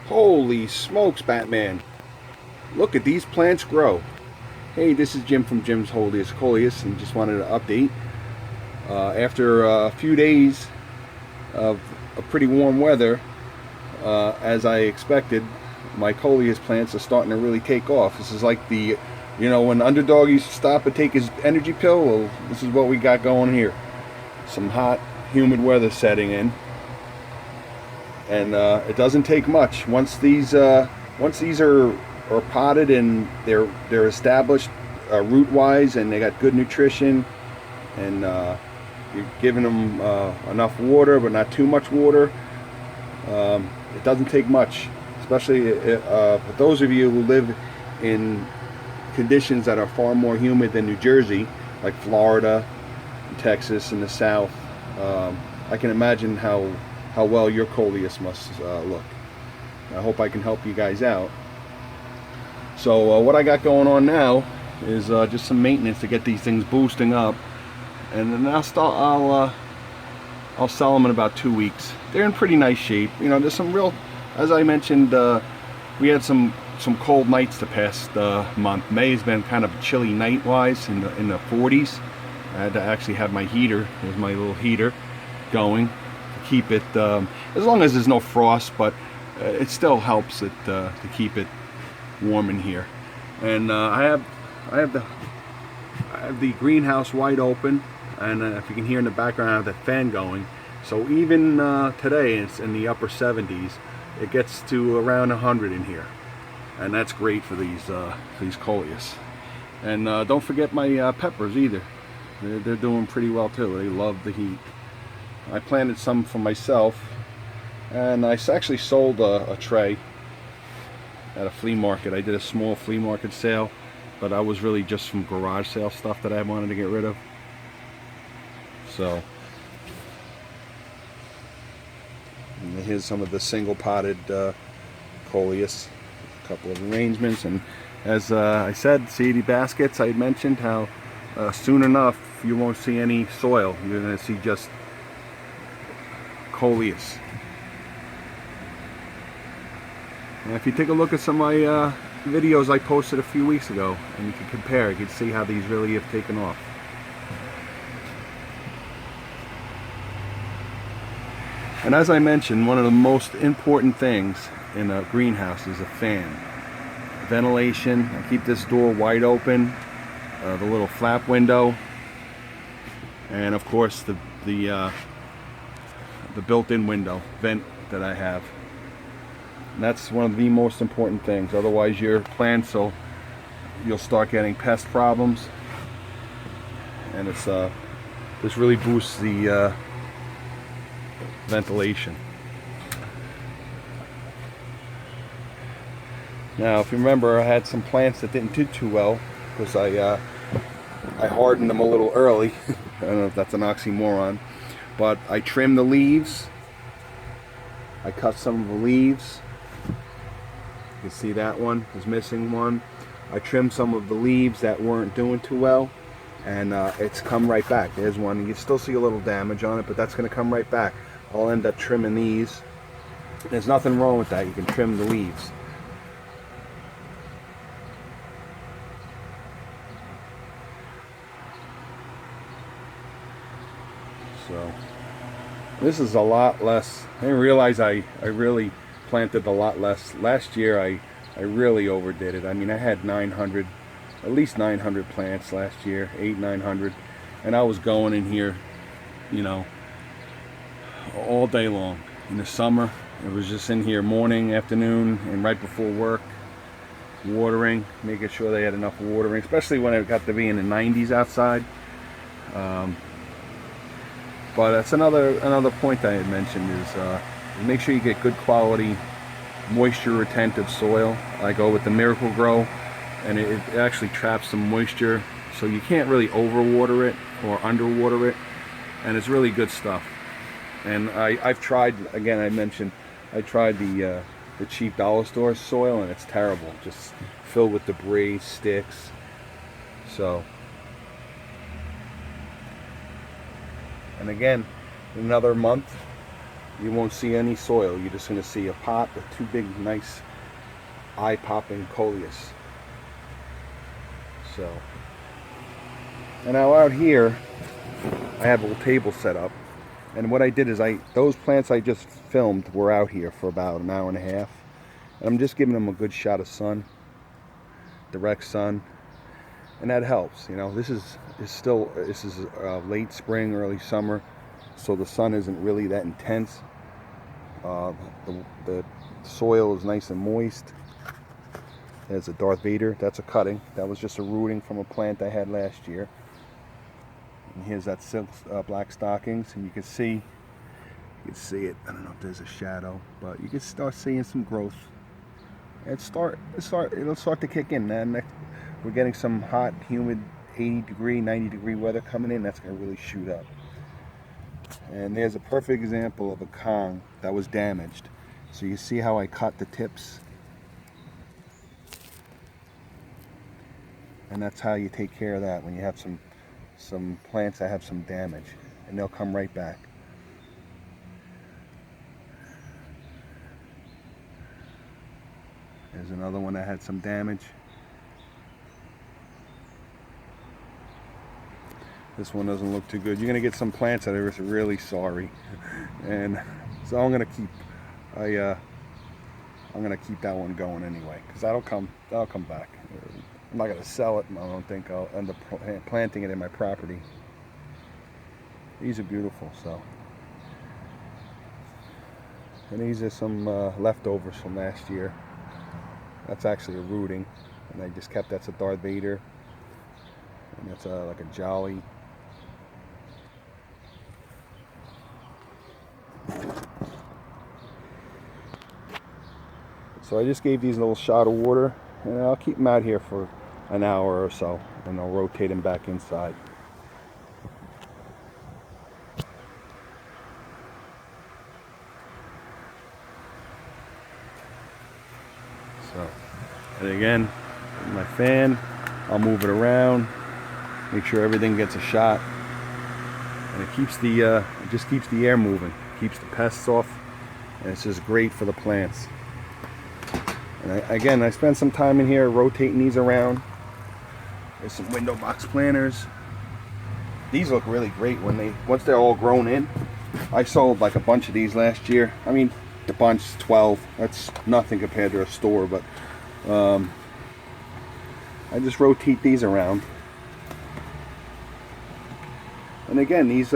Holy smokes, Batman. Look at these plants grow. Hey, this is Jim from Jim's Wholiest of Coleus, and just wanted to update. After a few days of a pretty warm weather, as I expected, my Coleus plants are starting to really take off. This is like the, when Underdog used to stop and take his energy pill, well, this is what we got going here. Some hot, humid weather setting in. And it doesn't take much. Once these are potted and they're established root-wise, and they got good nutrition, and you're giving them enough water, but not too much water. It doesn't take much, especially for those of you who live in conditions that are far more humid than New Jersey, like Florida, and Texas, and the South. I can imagine how well your Coleus must look. I hope I can help you guys out. So what I got going on now is just some maintenance to get these things boosting up, and then I'll sell them in about 2 weeks. They're in pretty nice shape. There's some real, as I mentioned, we had some cold nights the past month. May has been kind of chilly night-wise, in the 40s. I had to actually have my heater, there's my little heater, going to keep it, as long as there's no frost, but it still helps it to keep it warm in here. And I have the greenhouse wide open, and if you can hear in the background, I have the fan going. So even today, it's in the upper 70s. It gets to around 100 in here, and that's great for these Coleus. And don't forget my peppers either. They're doing pretty well too. They love the heat. I planted some for myself, and I actually sold a tray at a flea market. I did a small flea market sale, but I was really just from garage sale stuff that I wanted to get rid of. So and here's some of the single potted Coleus, a couple of arrangements, and as I said, seedy baskets. I mentioned how soon enough you won't see any soil. You're going to see just Coleus. And if you take a look at some of my videos I posted a few weeks ago, and you can compare, you can see how these really have taken off. And as I mentioned, one of the most important things in a greenhouse is a fan. Ventilation. I keep this door wide open, the little flap window, and of course the built-in window vent that I have. And that's one of the most important things. Otherwise, your plants you'll start getting pest problems, and this really boosts the ventilation. Now, if you remember, I had some plants that didn't do too well because I hardened them a little early. I don't know if that's an oxymoron, but I trimmed the leaves. I cut some of the leaves. You can see that one is missing one. I trimmed some of the leaves that weren't doing too well, and it's come right back. There's one. You still see a little damage on it, but that's going to come right back. I'll end up trimming these. There's nothing wrong with that. You can trim the leaves. So this is a lot less. I didn't realize I really planted a lot less. Last year I really overdid it. I mean, I had at least 900 plants last year, 900, and I was going in here, all day long. In the summer, it was just in here morning, afternoon, and right before work, watering, making sure they had enough watering, especially when it got to be in the 90s outside. But that's another point I had mentioned is make sure you get good quality, moisture retentive soil. I go with the Miracle Grow, and it actually traps some moisture, so you can't really overwater it or underwater it, and it's really good stuff. And I've tried, again, I tried the cheap dollar store soil, and it's terrible, just filled with debris, sticks. So, and again, in another month, you won't see any soil. You're just going to see a pot with two big, nice, eye-popping coleus. So, and now out here, I have a little table set up. And what I did is those plants I just filmed were out here for about an hour and a half. And I'm just giving them a good shot of sun, direct sun. And that helps. You know, this is late spring, early summer, so the sun isn't really that intense. The soil is nice and moist. There's a Darth Vader. That's a cutting. That was just a rooting from a plant I had last year. And here's that silk black stockings, and you can see it. I don't know if there's a shadow, but you can start seeing some growth. It'll start to kick in. And we're getting some hot, humid, 80-degree, 90-degree weather coming in. That's going to really shoot up. And there's a perfect example of a Kong that was damaged. So you see how I cut the tips? And that's how you take care of that when you have some plants that have some damage. And they'll come right back. There's another one that had some damage. This one doesn't look too good. You're gonna get some plants that are really sorry, and so I'm gonna keep that one going anyway, because that'll come back. I'm not gonna sell it. I don't think I'll end up planting it in my property. These are beautiful. So, and these are some leftovers from last year. That's actually a rooting, and I just kept that's a Darth Vader, and that's like a Jolly. So I just gave these a little shot of water, and I'll keep them out here for an hour or so, and I'll rotate them back inside. So, and again, my fan, I'll move it around, make sure everything gets a shot, and it keeps it just keeps the air moving, keeps the pests off, and it's just great for the plants. And I spent some time in here rotating these around. There's some window box planters. These look really great once they're all grown in. I sold like a bunch of these last year. I mean, the bunch 12. That's nothing compared to a store, but I just rotate these around. And again, these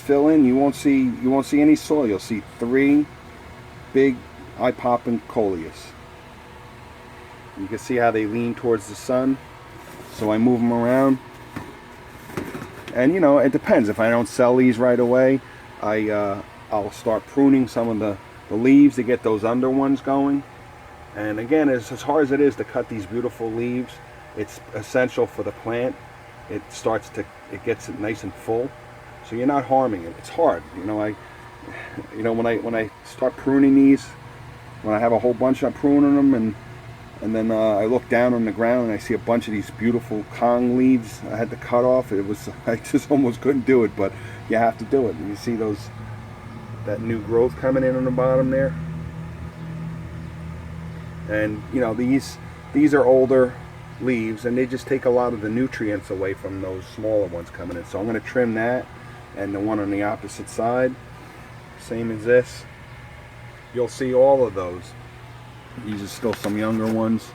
fill in. You won't see any soil. You'll see 3 big eye-popping coleus. You can see how they lean towards the sun, so I move them around. And you know, it depends. If I don't sell these right away, I'll start pruning some of the leaves to get those under ones going. And again, as hard as it is to cut these beautiful leaves, it's essential for the plant. It gets it nice and full, so you're not harming it. It's hard, you know. When I start pruning these, when I have a whole bunch, I'm pruning them, and then I look down on the ground and I see a bunch of these beautiful Kong leaves I had to cut off. I just almost couldn't do it, but you have to do it. And you see that new growth coming in on the bottom there. And you know, these are older leaves, and they just take a lot of the nutrients away from those smaller ones coming in. So I'm going to trim that, and the one on the opposite side, same as this. You'll see all of those. These are still some younger ones,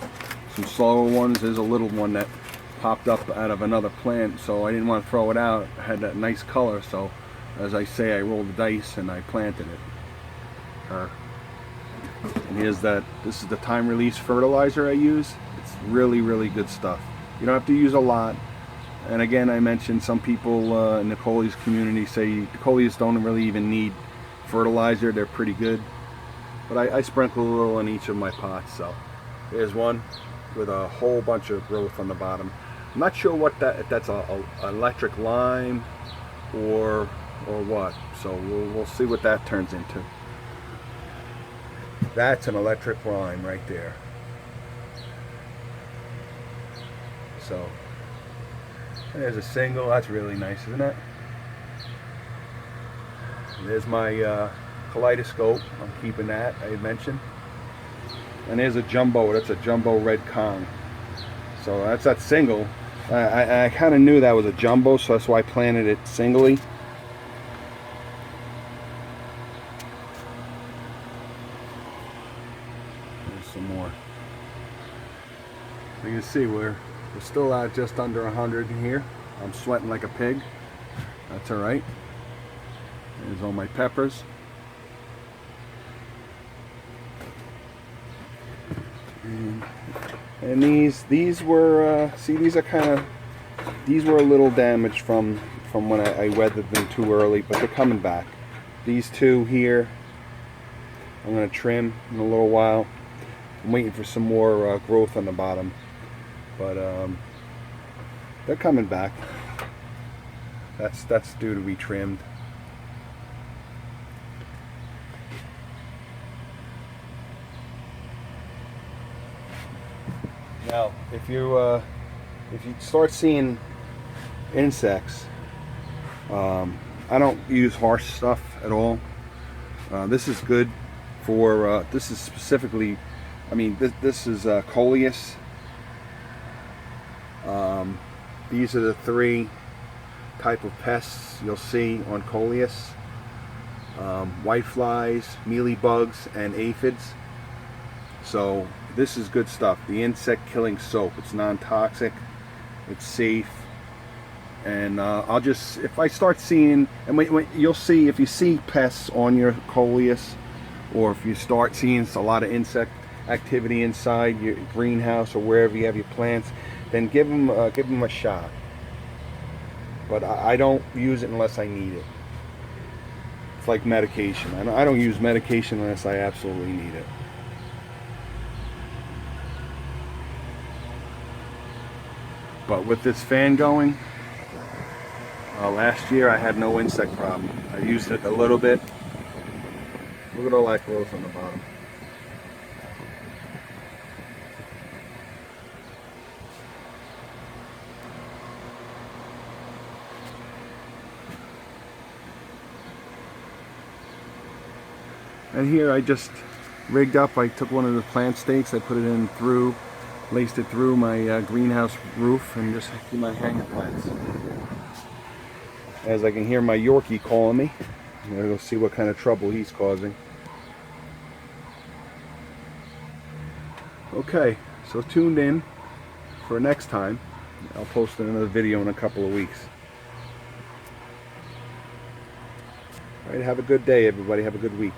some slower ones. There's a little one that popped up out of another plant, so I didn't want to throw it out. It had that nice color, so as I say, I rolled the dice and I planted it. And this is the time release fertilizer I use. It's really, really good stuff. You don't have to use a lot. And again, I mentioned some people in the Coleus community say the Coleus don't really even need fertilizer. They're pretty good. But I sprinkle a little in each of my pots. So there's one with a whole bunch of growth on the bottom. I'm not sure what if that's a electric lime or what. So we'll see what that turns into. That's an electric lime right there. So there's a single. That's really nice, isn't it? There's my kaleidoscope. I'm keeping that, I had mentioned. And there's a jumbo. That's a jumbo red Kong. So that's that single. I kind of knew that was a jumbo, so that's why I planted it singly. There's some more. So you can see we're still at just under 100 here. I'm sweating like a pig. That's all right. There's all my peppers. And these were see, these were a little damaged from when I weathered them too early, but they're coming back. These two here I'm going to trim in a little while. I'm waiting for some more growth on the bottom, but they're coming back. That's due to be trimmed. Now, if you start seeing insects, I don't use harsh stuff at all. This is good for. This is specifically. I mean, this is Coleus. These are the 3 type of pests you'll see on Coleus: whiteflies, mealybugs, and aphids. So this is good stuff. The insect killing soap. It's non-toxic. It's safe. And I'll just, if I start seeing, and when you'll see, if you see pests on your Coleus, or if you start seeing a lot of insect activity inside your greenhouse or wherever you have your plants, then give them a shot. But I don't use it unless I need it. It's like medication. I don't use medication unless I absolutely need it. But with this fan going, last year I had no insect problem. I used it a little bit. Look at all that growth on the bottom. And here I just rigged up. I took one of the plant stakes, I put it in through, laced it through my greenhouse roof, and just keep my hanger plants. As I can hear my Yorkie calling me, I'm gonna go see what kind of trouble he's causing. Okay, so tuned in for next time. I'll post another video in a couple of weeks. All right, have a good day, everybody. Have a good week.